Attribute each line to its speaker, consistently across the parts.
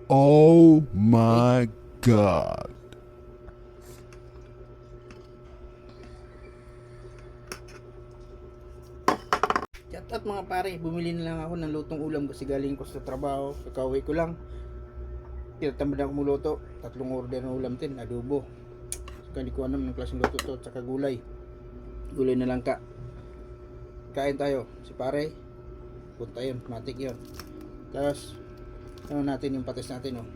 Speaker 1: Oh my God.
Speaker 2: Shout out mga pare, bumili na lang ako ng lutong ulam kasi galing ko sa trabaho. Kakauwi ko lang. Tinatamad ako muluto. 3 order ng ulam din, adobo. Saka hindi ko alam ng klaseng luto to, tsaka gulay. Gulay na lang ka. Kain tayo. Si pare, punta yun, matik yun. Tapos, ano natin yung patis natin, oh.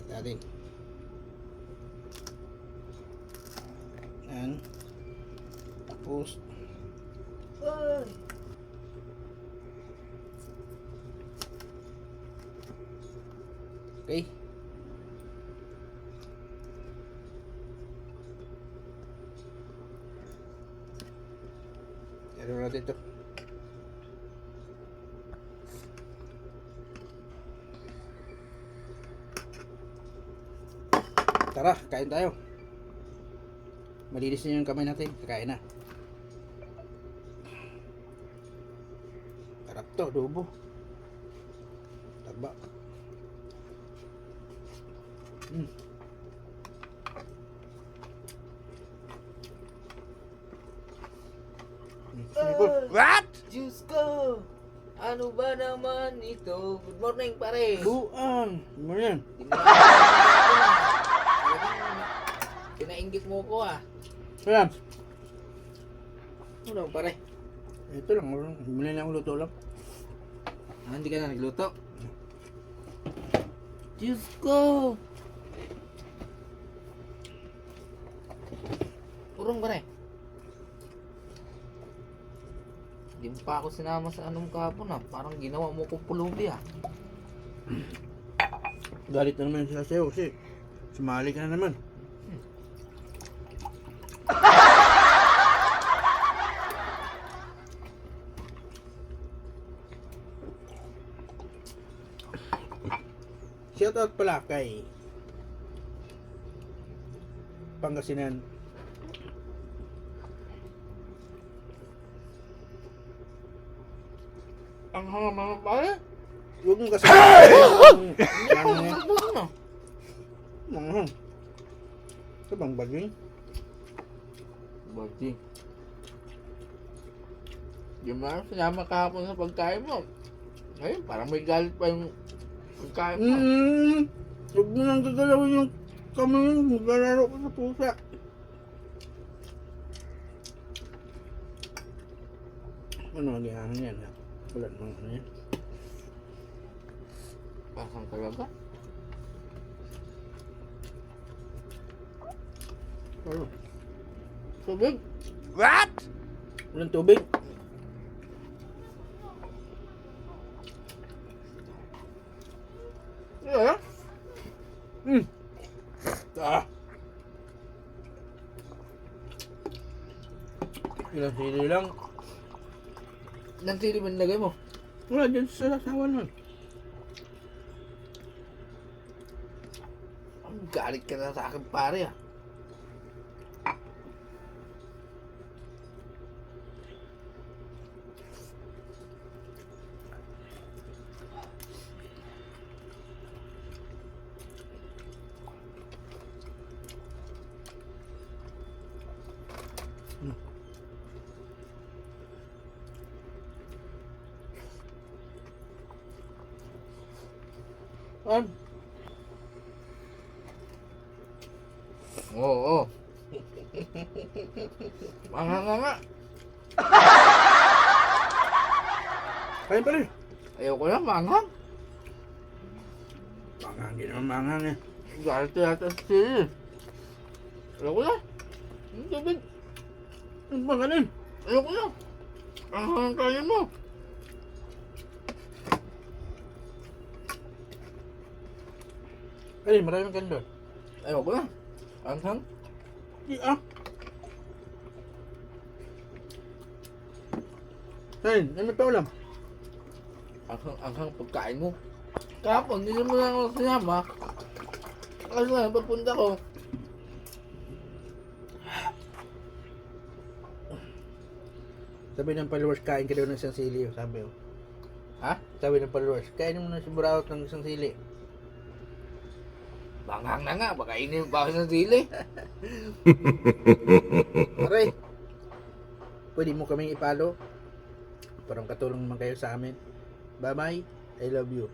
Speaker 2: Natin. Yan. Tapos, ay! Okay. Ano natin ito? Tara, kain tayo. Malinis na yung kamay natin. Kakain na. Sarap to, adobo. Taba.
Speaker 1: What?
Speaker 3: Diyos ko! Ano ba naman ito? Good morning, pare!
Speaker 2: Buang! Ano yan?
Speaker 3: Pinainggit mo ko ah.
Speaker 2: Ayan. Ano pare? Ito lang, muli na akong luto lang.
Speaker 3: Ah, hindi ka na nagluto? Diyos ko! Urong pare. Hindi mo pa ako sinama sa anong kahapon ah. Parang ginawa mo kong pulubi ah.
Speaker 2: Galit na naman sila sa'yo kasi sumali ka na naman. Shoutout pala kay Pangasinan.
Speaker 3: Ang hanga mga pare?
Speaker 2: Huwag mo kasi
Speaker 3: Ano?
Speaker 2: Manghang. Ito bang bagay?
Speaker 3: Bagdi. Di mo lang sinama kahapon sa pagkain mo. Ngayon, parang may galit pa yung pagkain mo.
Speaker 2: Huwag mo nang gagalawin yung kamay mo. Maglalaro pa sa pusa. Ano ang yan? Wala namang ano yan.
Speaker 3: Pasang talaga.
Speaker 2: Ano?
Speaker 3: Tubig.
Speaker 1: What?
Speaker 2: Walang tubig?
Speaker 3: Yeah.
Speaker 2: Ah! Ilang sili lang.
Speaker 3: Ilang sili ba nilagay mo?
Speaker 2: Wala dyan sa sasawan nun.
Speaker 3: Ang galit ka na sa akin pare ah.
Speaker 2: An?
Speaker 3: Oo. Nga.
Speaker 2: Kain pa rin.
Speaker 3: Ayoko na, manghang.
Speaker 2: Manghang, hindi naman manghang eh.
Speaker 3: Galit na yata sa sili. Ayoko na. Ang tubig.
Speaker 2: Ano ba kanin?
Speaker 3: Ayoko na. Ang hangang kain mo.
Speaker 2: Kanin, maraming kanin doon.
Speaker 3: Ayoko na. Ang hang.
Speaker 2: Di ah. Kanin, ano pa ulam?
Speaker 3: Ang hang pagkain mo. Kahapon, hindi mo lang ako sinama. Kasi nga, papunta ko.
Speaker 2: Sabi ng followers, kain ka daw ng isang sili. Sabi oh.
Speaker 3: Ha?
Speaker 2: Sabi ng followers, kainin mo na si Buraot ng isang sili.
Speaker 3: Manghang na nga, baka ini pa ako sa sili.
Speaker 2: Pare, pwede mo kaming ipalo. Parang katulong naman kayo sa amin. Bye-bye. I love you.